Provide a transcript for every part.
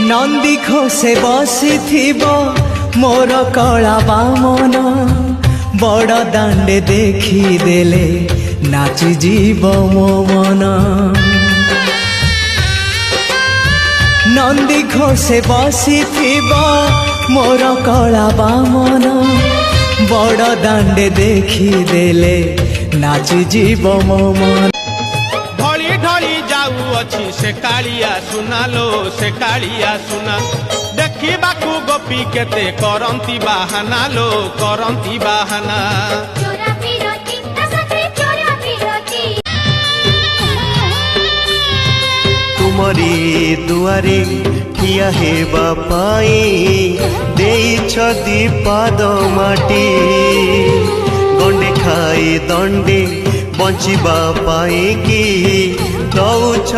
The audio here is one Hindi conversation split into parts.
नंदी घोषे बसी मोर कला बामन बड़ दांडे देखी देले नाची जीव मो मन। नंदी घोषे बसी मोर कला बामन बड़ दांडे देखी देले नाची जीव मो मन। ढली ढली जाऊ अच्छी से कालिया सुना लो से कालिया सुना देखा गोपी केते करंती बाहाना लो करंती बाहाना। तुमरी दुआरे ठिया हेबा पाई देइछ दीपाद माटी गंडे खाई दंडे बंचिबा पाई कि दौछ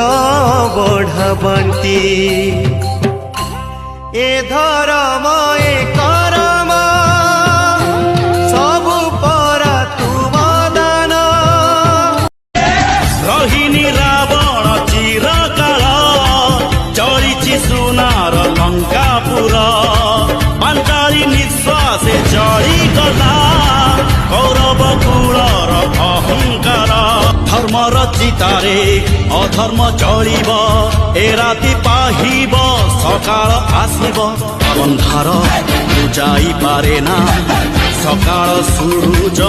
बढ़ा बंटी। ए धर्म ए करम सबु परा तुम दान। रोहिणी रावण चिरकाल चलिछि सुनार लंकापुर पांचाली निश्वासे चढ़ीगला कौरव कुलर अहंकार। धर्मर चितारे अधर्म चलिब ए राति पाहिब सकाळ आसिब अंधार बुझाई पारे ना सकाळ सूरज